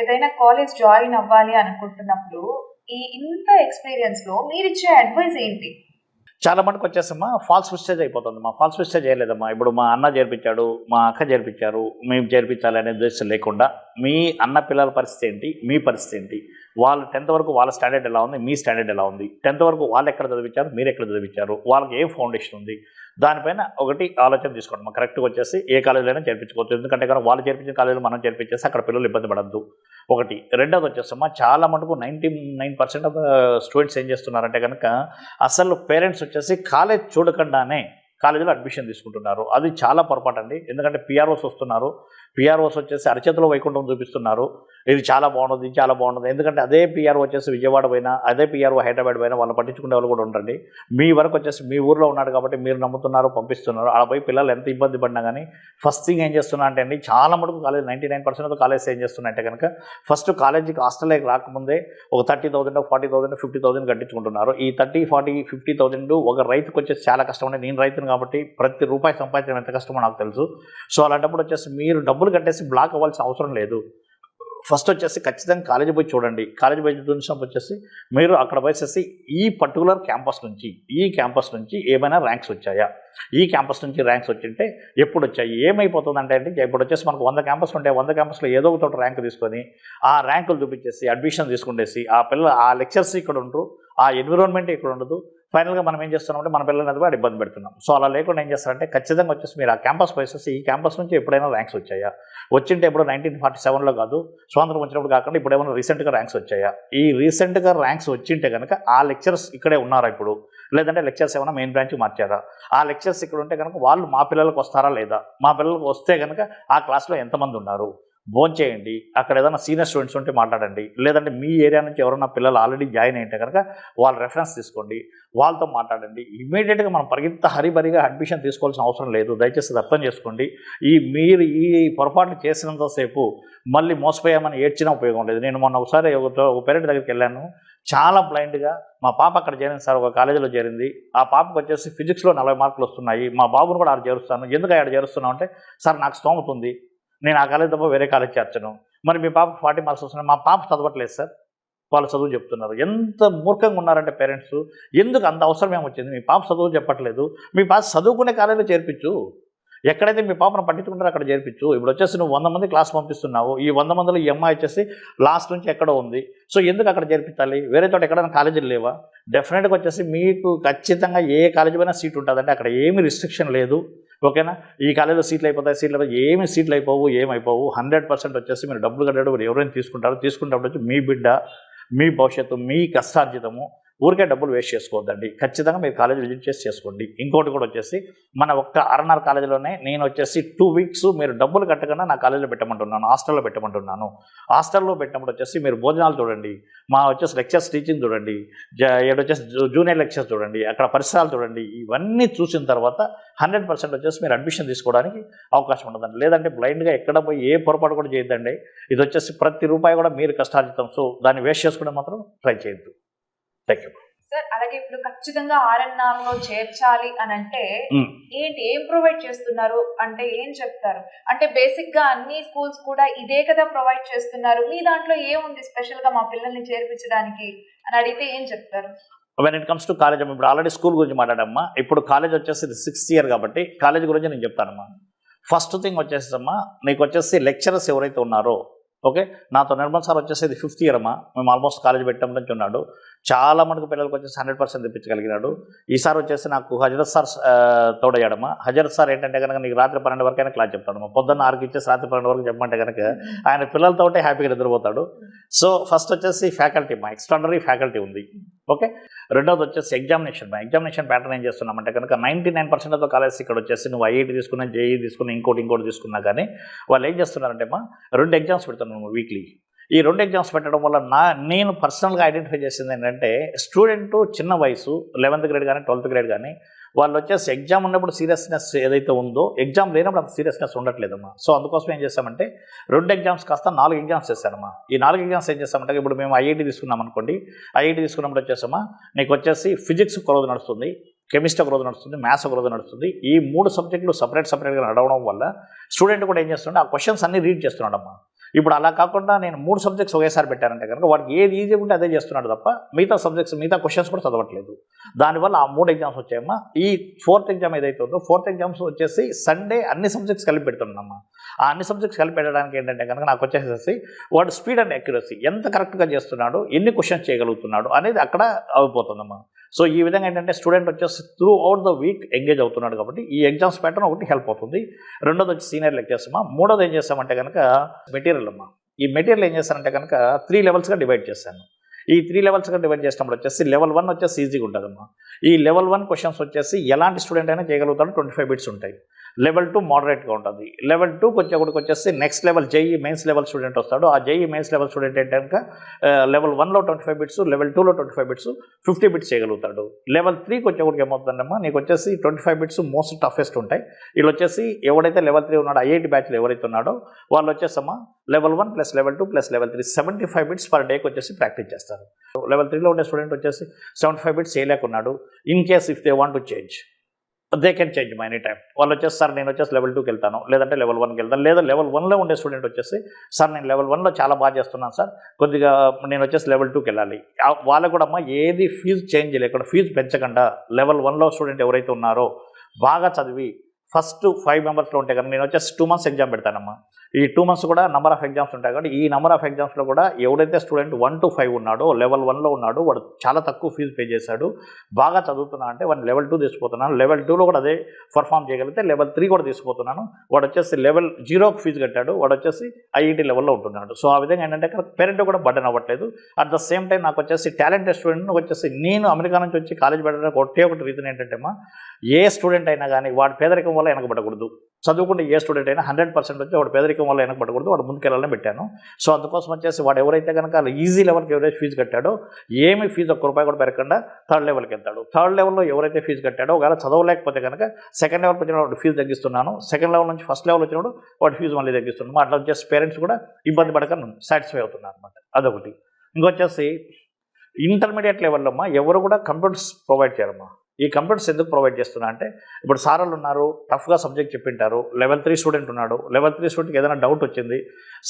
ఏదైనా college join అవ్వాలి అనుకుంటున్నప్పుడు ఇంత ఎక్స్పీరియన్స్‌లో మీరిచ్చే అడ్వైస్ ఏంటి? చాలా మటుకు వచ్చేసమ్మా ఫాల్స్ మిస్టేజ్ అయిపోతుందమ్మా. ఫాల్స్ మిస్టేజ్ చేయలేదమ్మా. ఇప్పుడు మా అన్న చేర్పించాడు, మా అక్క చేర్పించారు, మేము చేర్పించాలి అనే ఉద్దేశం లేకుండా మీ అన్న పిల్లల పరిస్థితి ఏంటి, మీ పరిస్థితి ఏంటి, వాళ్ళు 10th వరకు వాళ్ళ స్టాండర్డ్ ఎలా ఉంది, మీ స్టాండర్డ్ ఎలా ఉంది, 10th వరకు వాళ్ళు ఎక్కడ చదివించారు, మీరు ఎక్కడ చదివించారు, వాళ్ళకి ఏ ఫౌండేషన్ ఉంది, దానిపైన ఒకటి ఆలోచన తీసుకోండి. మా కరెక్ట్గా వచ్చేసి ఏ కాలేజీలో చేర్పించుకోవచ్చు. ఎందుకంటే కనుక వాళ్ళు చేర్పించిన కాలేజీలో మనం చేర్పించేసి అక్కడ పిల్లలు ఇబ్బంది పడద్దు. ఒకటి. రెండోది వచ్చేసమ్మా చాలా మటుకు 99% ఆఫ్ స్టూడెంట్స్ ఏం చేస్తున్నారంటే కనుక అసలు పేరెంట్స్ వచ్చేసి కాలేజ్ చూడకుండానే కాలేజీలో అడ్మిషన్ తీసుకుంటున్నారు. అది చాలా పొరపాటు అండి. ఎందుకంటే పిఆర్ఓస్ వస్తున్నారు, పిఆర్ఓస్ వచ్చేసి అరచేతిలో వైకుంఠం చూపిస్తున్నారు. ఇది చాలా బాగుంటుంది, ఇది చాలా బాగుంటుంది. ఎందుకంటే అదే పిఆర్ఓ వచ్చేసి విజయవాడ పోయినా, అదే పిఆర్ఓ హైదరాబాద్ పోయినా వాళ్ళు పట్టించుకునే వాళ్ళు కూడా ఉంటారండి. మీ వరకు వచ్చేసి మీ ఊర్లో ఉన్నాడు కాబట్టి మీరు నమ్ముతున్నారు, పంపిస్తున్నారు. ఆడ పోయి పిల్లలు ఎంత ఇబ్బంది పడినా కానీ ఫస్ట్ థింగ్ ఏం చేస్తున్నా అంటే అండి, చాలా మటుకు కాలేజ్ 99% ఆఫ్ కాలేజ్ ఏం చేస్తున్నాయంటే కనుక ఫస్ట్ కాలేజీకి హాస్టల్కి రాకముందే ఒక 30,000 40,000 50,000 కట్టించుకుంటున్నారు. ఈ 30, 40, 50,000 ఒక రైతుకు వచ్చేసి చాలా కష్టం అండి. నేను రైతును కాబట్టి ప్రతి రూపాయి సంపాదించడం ఎంత కష్టమో నాకు తెలుసు. సో అలాంటప్పుడు వచ్చేసి మీరు డబ్బులు కట్టేసి బ్లాక్ అవ్వాల్సిన అవసరం లేదు. ఫస్ట్ వచ్చేసి ఖచ్చితంగా కాలేజీ పోయి చూడండి. కాలేజీ పోయి చూసినప్పుడు వచ్చేసి మీరు అక్కడ పోయేసి ఈ పర్టికులర్ క్యాంపస్ నుంచి ఏమైనా ర్యాంక్స్ వచ్చాయా, ఈ క్యాంపస్ నుంచి ర్యాంక్స్ వచ్చింటే ఎప్పుడు వచ్చాయి, ఏమైపోతుందంటే అండి ఇప్పుడు వచ్చేసి మనకు 100 క్యాంపస్లు ఉంటాయి. 100 క్యాంపస్లో ఏదో ఒక చోట ర్యాంక్ తీసుకొని ఆ ర్యాంకులు చూపించేసి అడ్మిషన్ తీసుకునేసి ఆ లెక్చర్స్ ఇక్కడ ఉండరు, ఆ ఎన్విరాన్మెంట్ ఇక్కడ ఉండదు. ఫైనల్గా మనం ఏం చేస్తున్నామంటే మన పిల్లలని అది ఇబ్బంది పెడుతున్నాం. సో అలా లేకుండా ఏం చేస్తారంటే ఖచ్చితంగా వచ్చేసి మీరు ఆ క్యాంపస్ పోయేసి ఈ క్యాంపస్ నుంచి ఎప్పుడైనా ర్యాంక్స్ వచ్చాయా, వచ్చింటే ఎప్పుడు 1947లో కాదు, స్వాతంత్రం వచ్చినప్పుడు కాకుండా ఇప్పుడు ఏమైనా రీసెంట్గా ర్యాంక్స్ వచ్చాయా, ఈ రీసెంట్గా ర్యాంక్స్ వచ్చింటే కనుక ఆ లెక్చర్స్ ఇక్కడే ఉన్నారా ఇప్పుడు, లేదంటే లెక్చర్స్ ఏమైనా మెయిన్ బ్రాంచ్కి మార్చారా, ఆ లెక్చర్స్ ఇక్కడ ఉంటే కనుక వాళ్ళు మా పిల్లలకు వస్తారా లేదా, మా పిల్లలకు వస్తే కనుక ఆ క్లాస్లో ఎంతమంది ఉన్నారు, భోంచేయండి. అక్కడ ఏదైనా సీనియర్ స్టూడెంట్స్ ఉంటే మాట్లాడండి. లేదంటే మీ ఏరియా నుంచి ఎవరైనా పిల్లలు ఆల్రెడీ జాయిన్ అయితే కనుక వాళ్ళ రెఫరెన్స్ తీసుకోండి, వాళ్ళతో మాట్లాడండి. ఇమీడియట్గా మనం పరిగెత్త హరిబరిగా అడ్మిషన్ తీసుకోవాల్సిన అవసరం లేదు. దయచేసి అది అర్థం చేసుకోండి. మీరు ఈ పొరపాటు చేసినంతసేపు మళ్ళీ మోసపోయామని ఏడ్చినా ఉపయోగం లేదు. నేను మొన్న ఒకసారి ఒక పేరెంట్ దగ్గరికి వెళ్ళాను. చాలా బ్లైండ్గా మా పాప అక్కడ చేరింది సార్, ఒక కాలేజీలో చేరింది. ఆ పాపకు వచ్చేసి ఫిజిక్స్లో 40 మార్కులు వస్తున్నాయి, మా బాబును కూడా ఆడ చేరుస్తాను. ఎందుకు ఆడ చేరుస్తున్నావు అంటే సార్ నాకు స్తోమత ఉంది, నేను ఆ కాలేజ్ తప్ప వేరే కాలేజ్ చేర్చను. మరి మీ పాప 40 మార్క్స్ వస్తున్నాయి, మా పాప చదవట్లేదు సార్, వాళ్ళు చదువు చెప్తున్నారు. ఎంత మూర్ఖంగా ఉన్నారంటే పేరెంట్స్. ఎందుకు అంత అవసరం ఏమొచ్చింది, మీ పాప చదువు చెప్పట్లేదు, మీ పాప చదువుకునే కాలేజీలో చేర్పించు. ఎక్కడైతే మీ పాపను పట్టించుకుంటారో అక్కడ చేర్పించు. ఇప్పుడు వచ్చేసి నువ్వు 100 మంది క్లాస్ పంపిస్తున్నావు, ఈ 100 మందిలో ఈ అమ్మాయి వచ్చేసి లాస్ట్ నుంచి ఎక్కడో ఉంది. సో ఎందుకు అక్కడ చేర్పించాలి, వేరే చోట ఎక్కడైనా కాలేజీలు లేవా? డెఫినెట్గా వచ్చేసి మీకు ఖచ్చితంగా ఏ కాలేజీ పైన సీట్ ఉంటుందంటే అక్కడ ఏమీ రిస్ట్రిక్షన్ లేదు. ఓకేనా, ఈ కాలేజీలో సీట్లు అయిపోతాయి, ఏమి సీట్లు ఏమైపోవు. 100% వచ్చేసి మీరు డబ్బులు కట్టడం ఎవరైనా తీసుకుంటారు వచ్చి మీ బిడ్డ, మీ భవిష్యత్తు, మీ కష్టార్జితము. ఊరికే డబ్బులు వేస్ట్ చేసుకోవద్దండి. ఖచ్చితంగా మీరు కాలేజ్ విజిట్ చేసి చేసుకోండి. ఇంకోటి కూడా వచ్చేసి మన ఒక్క ఆర్ఎన్ఆర్ కాలేజీలోనే నేను వచ్చేసి 2 వీక్స్ మీరు డబ్బులు కట్టకుండా నా కాలేజీలో పెట్టమంటున్నాను, హాస్టల్లో పెట్టమంటున్నాను. హాస్టల్లో పెట్టినప్పుడు వచ్చేసి మీరు భోజనాలు చూడండి, మా వచ్చేసి లెక్చర్స్ టీచింగ్ చూడండి, వచ్చేసి జూనియర్ లెక్చర్స్ చూడండి, అక్కడ పరిసరాలు చూడండి. ఇవన్నీ చూసిన తర్వాత 100% వచ్చేసి మీరు అడ్మిషన్ తీసుకోవడానికి అవకాశం ఉండదండి. లేదంటే బ్లైండ్గా ఎక్కడ పోయి ఏ పొరపాటు కూడా చేయొద్దండి. ఇది వచ్చేసి ప్రతి రూపాయి కూడా మీరు కష్టార్జితం. సో దాన్ని వేస్ట్ చేసుకోవడం మాత్రం ట్రై చేయొద్దు. Thank you sir. అలాగే ఇప్పుడు ఖచ్చితంగా ఆర్ఎన్ఆర్లో చేర్చాలి అని అంటే ఏం ప్రొవైడ్ చేస్తున్నారు అంటే ఏం చెప్తారు? అంటే బేసిక్గా అన్ని స్కూల్స్ కూడా ఇదే కదా ప్రొవైడ్ చేస్తున్నారు, మీ దాంట్లో ఏముంది స్పెషల్గా మా పిల్లల్ని చేర్పించడానికి అని అడిగితే ఏం చెప్తారు? When it comes to college అమ్మ, ఇప్పుడు ఆల్రెడీ స్కూల్ గురించి మాట్లాడమ్మా. ఇప్పుడు కాలేజ్ వచ్చేసి 6th ఇయర్ కాబట్టి కాలేజ్ గురించి నేను చెప్తానమ్మా. ఫస్ట్ థింగ్ వచ్చేసమ్మా, నీకు వచ్చేసి లెక్చరర్స్ ఎవరైతే ఉన్నారో, ఓకే, నాతో నిర్మల్ సార్ వచ్చేసి ఇది 5th ఇయర్ అమ్మా. మేము ఆల్మోస్ట్ కాలేజ్ పెట్టడం నుంచి ఉన్నాడు. చాలా మటుకు పిల్లలకు వచ్చేసి 100% తెప్పించగలిగినాడు. ఈసారి వచ్చేసి నాకు హజరత్ సార్ తోడయ్యాడమ్మా. హజరత్ సార్ ఏంటంటే కనుక నీకు రాత్రి 12 వరకైనా క్లాస్ చెప్తాడమ్మా. పొద్దున్న 6కి ఇచ్చేసి రాత్రి 12 వరకు చెప్పమంటే కనుక ఆయన పిల్లలతో హ్యాపీగా నిద్రపోతాడు. సో ఫస్ట్ వచ్చేసి ఫ్యాకల్టీ అమ్మా, ఎక్స్ట్రాడనరీ ఫ్యాకల్టీ ఉంది. ఓకే, రెండోది వచ్చేసి ఎగ్జామినేషన్ ప్యాటర్న్ ఏం చేస్తున్నామంటే కనుక 99% ఆఫ్ కాలేజ్ ఇక్కడ వచ్చేసి నువ్వు ఐఐటీ తీసుకున్నా, జేఈ తీసుకున్నా, ఇంకోటి తీసుకున్నా కానీ వాళ్ళు ఏం చేస్తున్నారంటే అమ్మా 2 ఎగ్జామ్స్ పెడుతున్నాము వీక్లీ. ఈ 2 ఎగ్జామ్స్ పెట్టడం వల్ల నేను పర్సనల్గా ఐడెంటిఫై చేసింది ఏంటంటే స్టూడెంట్ చిన్న వయసు 11th గ్రేడ్ కానీ 12th గ్రేడ్ కానీ వాళ్ళు వచ్చేసి ఎగ్జామ్ ఉన్నప్పుడు సీరియస్నెస్ ఏదైతే ఉందో ఎగ్జామ్ లేనప్పుడు అంత సీరియస్నెస్ ఉండట్లేదమ్మా. సో అందుకోసం ఏం చేస్తామంటే 2 ఎగ్జామ్స్ కాస్త 4 ఎగ్జామ్స్ చేస్తానమ్మా. ఈ 4 ఎగ్జామ్స్ ఏం చేస్తామంటే ఇప్పుడు మేము ఐఐటీ తీసుకున్నాం అనుకోండి, ఐఐటీ తీసుకున్నప్పుడు వచ్చేసమ్మా నీకు వచ్చేసి ఫిజిక్స్ ఒక రోజు నడుస్తుంది, కెమిస్ట్రీ ఒక రోజు నడుస్తుంది, మ్యాథ్స్ ఒక రోజు నడుస్తుంది. ఈ 3 సబ్జెక్టులు సపరేట్గా నడవడం వల్ల స్టూడెంట్ కూడా ఏం చేస్తుంటే ఆ క్వశ్చన్స్ అన్నీ రీడ్ చేస్తున్నాడమ్మా. ఇప్పుడు అలా కాకుండా నేను 3 సబ్జెక్ట్స్ ఒకేసారి పెట్టానంటే కనుక వాడికి ఏది ఈజీ ఉంటే అదే చేస్తున్నాడు తప్ప మిగతా సబ్జెక్ట్స్ మిగతా క్వశ్చన్స్ కూడా చదవట్లేదు. దానివల్ల ఆ 3 ఎగ్జామ్స్ వచ్చాయమ్మా. ఈ 4th ఎగ్జామ్ ఏదైతే ఉందో 4th ఎగ్జామ్స్ వచ్చేసి సండే అన్ని సబ్జెక్ట్స్ కలిపి పెడుతున్నామ్మా. ఆ అన్ని సబ్జెక్ట్స్ కలిపి పెట్టడానికి ఏంటంటే కనుక నాకు వచ్చేసేసి వాడు స్పీడ్ అండ్ అక్యురసీ ఎంత కరెక్ట్గా చేస్తున్నాడు, ఎన్ని క్వశ్చన్స్ చేయగలుగుతున్నాడు అనేది అక్కడ అయిపోతుందమ్మా. సో ఈ విధంగా ఏంటంటే స్టూడెంట్ వచ్చేసి through out the week engage అవుతున్నాడు కాబట్టి ఈ ఎగ్జామ్స్ ప్యాటర్న్ ఒకటి హెల్ప్ అవుతుంది. రెండోది వచ్చి సీనియర్ లెక్చర్స్ అమ్మా. మూడోది ఏం చేస్తామంటే కనుక మెటీరియల్ అమ్మా. ఈ మెటీరియల్ ఏం చేస్తానంటే కనుక 3 లెవెల్స్గా డివైడ్ చేశాను. ఈ 3 లెవెల్స్గా డివైడ్ చేసినప్పుడు వచ్చేసి లెవెల్ 1 వచ్చేసి ఈజీగా ఉంటుందమ్మా. ఈ లెవెల్ 1 క్వశ్చన్స్ వచ్చేసి ఎలాంటి స్టూడెంట్ అయినా చేయగలుగుతాడు, 25 బిట్స్ ఉంటాయి. లెవెల్ 2 మోడరేట్గా ఉంటుంది. లెవెల్ 2 వచ్చేసి next level JEE mains level student వస్తాడు. ఆ జేఈ మెయిన్స్ లెవెల్ స్టూడెంట్ ఏంటంటే కనుక లెవెల్ 1లో 25 బిట్స్, లెవెల్ 2లో 25 బిట్స్, 50 బిట్స్ చేయగలుగుతాడు. లెవెల్ 3కి వచ్చేప్పటికి ఏమవుతుందమ్మా, నీకు వచ్చేసి 25 బిట్స్ మోస్ట్ టఫెస్ట్ ఉంటాయి. వీళ్ళు వచ్చేసి ఎవడైతే లెవెల్ 3 ఉన్నాడో ఐఐటి బ్యాచ్లో ఎవరైతే ఉన్నాడో వాళ్ళు వచ్చేసమ్మా level 1 plus level 2 plus level 3 75 bits per డేకి వచ్చేసి ప్రాక్టీస్ చేస్తారు. లెవెల్ 3లో ఉండే స్టూడెంట్ వచ్చేసి 75 బిట్స్ చేయలేకున్నాడు. In case if they want to change they can change my any time. వాళ్ళు వచ్చేసి సార్ నేను వచ్చేసి లెవెల్ 2కి వెళ్తాను, లేదంటే లెవెల్ 1కి వెళ్తాను, లేదా లెవెల్ 1లో ఉండే స్టూడెంట్ వచ్చేసి సార్ నేను లెవెల్ 1లో చాలా బాగా చేస్తున్నాను సార్, కొద్దిగా నేను వచ్చేసి లెవెల్ 2కి వెళ్ళాలి. వాళ్ళకు కూడా అమ్మ ఏది ఫీజు చేంజ్ చేయలేకుండా ఫీజు పెంచకుండా లెవెల్ 1లో స్టూడెంట్ ఎవరైతే ఉన్నారో బాగా చదివి ఫస్ట్ 5 మెంబర్స్లో ఉంటే కనుక నేను వచ్చేసి 2 మంత్స్ ఎగ్జామ్ పెడతానమ్మా. ఈ 2 మంత్స్ కూడా నెంబర్ ఆఫ్ ఎగ్జామ్స్ ఉంటాయి కాబట్టి ఈ నెంబర్ ఆఫ్ ఎగ్జామ్స్లో కూడా ఎవడైతే స్టూడెంట్ 1 to 5 ఉన్నాడో లెవెల్ 1లో ఉన్నాడు, వాడు చాలా తక్కువ ఫీజు పే చేశాడు, బాగా చదువుతున్నా అంటే వాడిని లెవెల్ 2 తీసుకుపోతున్నాను. లెవెల్ 2లో కూడా అదే పర్ఫామ్ చేయగలిగితే లెవెల్ 3 కూడా తీసుకుపోతున్నాను. వాడు వచ్చేసి లెవెల్ 0కి ఫీజు కట్టాడు, వాడు వచ్చేసి ఐఐటి లెవెల్లో ఉంటున్నాడు. సో ఆ విధంగా ఏంటంటే పేరెంట్ కూడా బర్డెన్ అవ్వట్లేదు. అట్ ద సేమ్ టైం నాకు వచ్చేసి టాలెంటెడ్ స్టూడెంట్ వచ్చేసి నేను అమెరికా నుంచి వచ్చి కాలేజ్ పెట్టడానికి ఒకటి రీజన్ ఏంటంటే అమ్మా, ఏ స్టూడెంట్ అయినా కానీ వాడు పేదరికం వల్ల వెనకబడకూడదు. చదువుకుంటే ఏ స్టూడెంట్ అయినా 100% వచ్చి వాడు పేదరికం వల్ల వెనకబడకూడదు, వాడు ముందుకెళ్ళాలని పెట్టాను. సో అందుకోసం వచ్చేసి వాడు ఎవరైతే కనుక ఈజీ లెవెల్కి ఎవరైతే ఫీజు కట్టాడో ఏమి ఫీజు ₹1 కూడా పెరగకుండా 3rd లెవెల్కి వెళ్తాడు. 3rd లెవెల్లో ఎవరైతే ఫీజు కట్టాడో ఒకవేళ చదవలేకపోతే కనుక 2nd లెవెల్కి వచ్చిన వాడు ఫీజు తగ్గిస్తున్నాను, 2nd లెవెల్ నుంచి 1st లెవెల్ వచ్చినప్పుడు వాడు ఫీజు మళ్ళీ తగ్గిస్తున్నాను. అట్లా వచ్చేసి పేరెంట్స్ కూడా ఇబ్బంది పడక సాటిస్ఫై అవుతున్నారు అనమాట. అదొకటి. ఇంకొచ్చేసి ఇంటర్మీడియట్ లెవెల్లో అమ్మా ఎవరు కూడా కంప్యూటర్స్ ప్రొవైడ్ చేయరమ్మా. ఈ కంప్యూటర్స్ ఎందుకు ప్రొవైడ్ చేస్తున్నా అంటే ఇప్పుడు సార్లు ఉన్నారు, టఫ్గా సబ్జెక్ట్ చెప్పింటారు, లెవెల్ 3 స్టూడెంట్ ఉన్నాడు, లెవెల్ 3 స్టూడెంట్కి ఏదైనా డౌట్ వచ్చింది,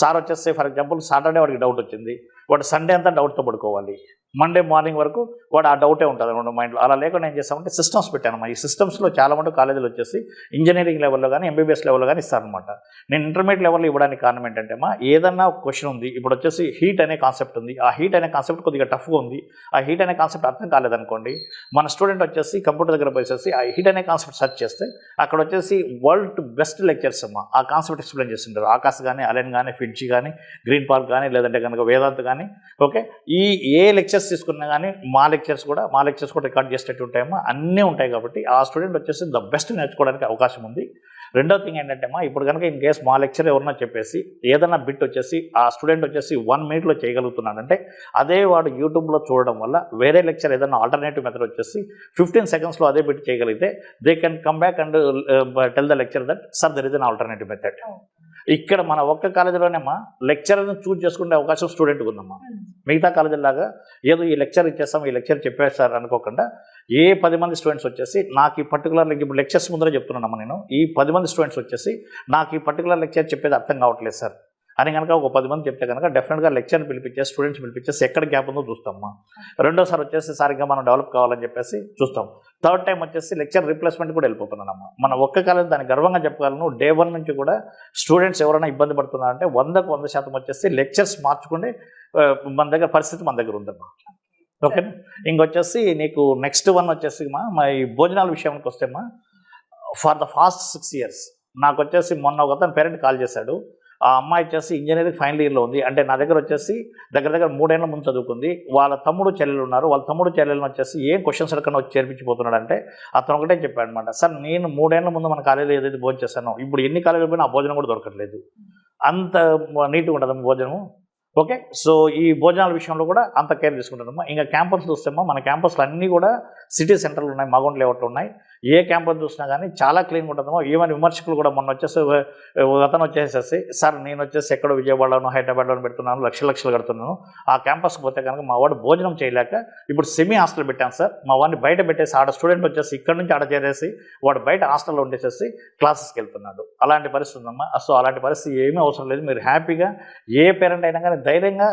సార్ వచ్చేస్తే ఫర్ ఎగ్జాంపుల్ సాటర్డే వాడికి డౌట్ వచ్చింది, వాడు సండే అంతా డౌట్తో పడుకోవాలి, మండే మార్నింగ్ వరకు వాడు ఆ డౌటే ఉంటుంది అనమాట మైండ్లో. అలా లేకుండా ఏం చేస్తామంటే సిస్టమ్స్ పెట్టాను. ఈ సిస్టమ్స్లో చాలా మంది కాలేజీలు వచ్చేసి ఇంజనీరింగ్ లెవెల్లో కానీ ఎంబీబీఎస్ లెవెల్లో కానీ ఇస్తారనమాట. నేను ఇంటర్మీడియట్ లెవెల్లో ఇవ్వడానికి కారణం ఏంటంటే ఏదన్నా క్వశ్చన్ ఉంది, ఇప్పుడు వచ్చేసి హీట్ అనే కాన్సెప్ట్ ఉంది, ఆ హీట్ అనే కాన్సెప్ట్ కొద్దిగా టఫ్గా ఉంది, ఆ హీట్ అనే కాన్సెప్ట్ అర్థం కాలేదనుకోండి, మన స్టూడెంట్ వచ్చేసి కంప్యూటర్ దగ్గర పోసేసి ఆ హీట్ అనే కాన్సెప్ట్ సెర్చ్ చేస్తే అక్కడ వచ్చేసి వరల్డ్ బెస్ట్ లెక్చర్స్ అమ్మా ఆ కాన్సెప్ట్ ఎక్స్ప్లెయిన్ చేస్తుంటారు. ఆకాశ్ కానీ, అలెన్ కానీ, ఫిడ్జీ కానీ, గ్రీన్ పార్క్ కానీ, లేదంటే కనుక వేదాంత్ కానీ, ఓకే ఈ ఏ లెక్చర్స్ తీసుకున్నా కానీ మా లెక్చర్స్ కూడా రికార్డ్ చేసేటట్టు ఉంటాయమ్మా. అన్నీ ఉంటాయి కాబట్టి ఆ స్టూడెంట్ వచ్చేసి ద బెస్ట్ నేర్చుకోవడానికి అవకాశం ఉంది. రెండో థింగ్ ఏంటంటే ఇప్పుడు కనుక ఇన్ కేస్ మా లెక్చర్ ఎవరన్నా చెప్పేసి ఏదైనా బిట్ వచ్చేసి ఆ స్టూడెంట్ వచ్చేసి 1 మినిట్లో చేయగలుగుతున్నాడంటే అదే వాడు యూట్యూబ్లో చూడడం వల్ల వేరే లెక్చర్ ఏదైనా ఆల్టర్నేటివ్ మెథడ్ వచ్చేసి 15 సెకండ్స్లో అదే బిట్ చేయగలిగితే they can come back and tell the lecture that sir there is an alternative method. ఇక్కడ మన ఒక్క కాలేజీలోనేమ్మా లెక్చర్ని చూజ్ చేసుకునే అవకాశం స్టూడెంట్కి ఉందమ్మా. మిగతా కాలేజీలాగా ఏదో ఈ లెక్చర్ ఇచ్చేస్తాం, ఈ లెక్చర్ చెప్పేస్తారు అనుకోకుండా ఏ 10 మంది స్టూడెంట్స్ వచ్చేసి నాకు ఈ పర్టికులర్ ఇప్పుడు లెక్చర్స్ ముందరే చెప్తున్నానమ్మా నేను, ఈ 10 మంది స్టూడెంట్స్ వచ్చేసి నాకు ఈ పర్టికులర్ లెక్చర్ చెప్పేది అర్థం కావట్లేదు సార్ అని కనుక ఒక 10 మంది చెప్తే కనుక డెఫినెట్గా లెక్చర్ని పిలిపించేసి స్టూడెంట్స్ పిలిపించేసి ఎక్కడ గ్యాప్ ఉందో చూస్తామమ్మా. రెండోసారి వచ్చేసి సారిగా మనం డెవలప్ కావాలని చెప్పేసి చూస్తాం. 3rd టైం వచ్చేసి లెక్చర్ రీప్లేస్మెంట్ కూడా వెళ్ళిపోతున్నానమ్మా. మన ఒక్క కాలేజ్ దాన్ని గర్వంగా చెప్పగలను. డే 1 నుంచి కూడా స్టూడెంట్స్ ఎవరైనా ఇబ్బంది పడుతున్నారంటే 100కు 100% వచ్చేసి లెక్చర్స్ మార్చుకునే మన దగ్గర పరిస్థితి మన దగ్గర ఉందమ్మా. ఓకే. ఇంకొచ్చేసి నీకు నెక్స్ట్ 1 వచ్చేసి మా ఈ భోజనాల విషయానికి వస్తేమ్మా ఫర్ ద ఫాస్ట్ 6 years నాకు వచ్చేసి మొన్న ఒక అతను పేరెంట్ కాల్ చేశాడు. ఆ అమ్మాయి వచ్చేసి ఇంజనీరింగ్ ఫైనల్ ఇయర్లో ఉంది. అంటే నా దగ్గర వచ్చేసి దగ్గర 3 ఏళ్ల ముందు చదువుకుంది. వాళ్ళ తమ్ముడు చెల్లెలు ఉన్నారు. వాళ్ళ తమ్ముడు చెల్లెలను వచ్చేసి ఏం క్వశ్చన్స్ అడగకుండా వచ్చి చేర్పించిపోతున్నాడు అంటే అతను ఒకటే చెప్పాడు అనమాట, సార్ నేను 3 ఏళ్ల ముందు మన కాలేజీలో ఏదైతే భోజనం చేశానో ఇప్పుడు ఎన్ని కాలేజీలు పోయినా ఆ భోజనం కూడా దొరకట్లేదు, అంత నీట్గా ఉంటుంది భోజనము. ఓకే, సో ఈ భోజనాల విషయంలో కూడా అంత కేర్ తీసుకుంటానమ్మా. ఇంకా క్యాంపస్ చూస్తేమో మన క్యాంపస్లు అన్నీ కూడా సిటీ సెంటర్లు ఉన్నాయి, మగౌంట్ లేఅవుట్లు ఉన్నాయి. ఏ క్యాంపస్ చూసినా కానీ చాలా క్లీన్గా ఉంటుందమ్మా. ఈవెన్ విమర్శకులు కూడా మొన్న వచ్చేసి అతను వచ్చేసేసి సార్ నేను వచ్చేసి ఎక్కడో విజయవాడలోనో హైదరాబాద్లోనో పెడుతున్నాను, లక్షలు కడుతున్నాను, ఆ క్యాంపస్కి పోతే కనుక మా వాడు భోజనం చేయలేక ఇప్పుడు సెమీ హాస్టల్ పెట్టాను సార్, మా వాడిని బయట పెట్టేసి ఆడ స్టూడెంట్ వచ్చేసి ఇక్కడ నుంచి ఆడ చేరేసి వాడు బయట హాస్టల్లో ఉండేసేసి క్లాసెస్కి వెళ్తున్నాడు. అలాంటి పరిస్థితి ఉందమ్మా. సో అలాంటి పరిస్థితి ఏమీ అవసరం లేదు. మీరు హ్యాపీగా ఏ పేరెంట్ అయినా కానీ ధైర్యంగా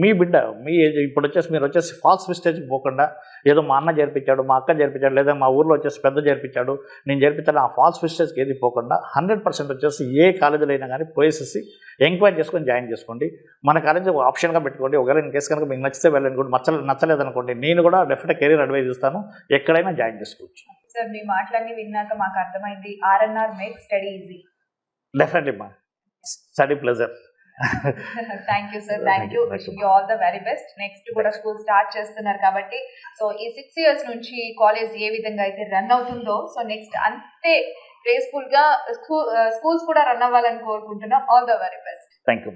మీ బిడ్డ మీ ఇప్పుడు వచ్చేసి మీరు వచ్చేసి ఫాల్స్ మిస్టేజ్కి పోకుండా ఏదో మా అన్న చేర్పించాడు, మా అక్క చేర్పించాడు, లేదా మా ఊర్లో వచ్చేసి పెద్ద చేర్పించాడు నేను చేర్పించాను ఆ ఫాల్స్ మిస్టేజ్కి ఏది పోకుండా 100% వచ్చేసి ఏ కాలేజీలో అయినా కానీ పోయేసేసి ఎంక్వైరీ చేసుకొని జాయిన్ చేసుకోండి. మన కాలేజ్ ఆప్షన్గా పెట్టుకోండి. ఒకవేళ ఇన్ కేసు కనుక మీకు నచ్చితే వెళ్ళనుకోండి, నచ్చలేదనుకోండి నేను కూడా డెఫినెట్గా కెరీర్ అడ్వైజ్ ఇస్తాను, ఎక్కడైనా జాయిన్ చేసుకోవచ్చు. సార్ మీ మాటలన్నీ విన్నాక మాకు అర్థమైంది RNR make study easy. Definitely మా study pleasure. Thank you sir, thank you. Wishing you all the very best. Next కూడా స్కూల్ స్టార్ట్ చేస్తున్నారు కాబట్టి సో ఈ 6 years నుంచి కాలేజ్ ఏ విధంగా అయితే రన్ అవుతుందో సో నెక్స్ట్ అంతే గ్రేస్ఫుల్ గా స్కూల్స్ కూడా రన్ అవ్వాలని కోరుకుంటున్నాం. All the very best. Thank you.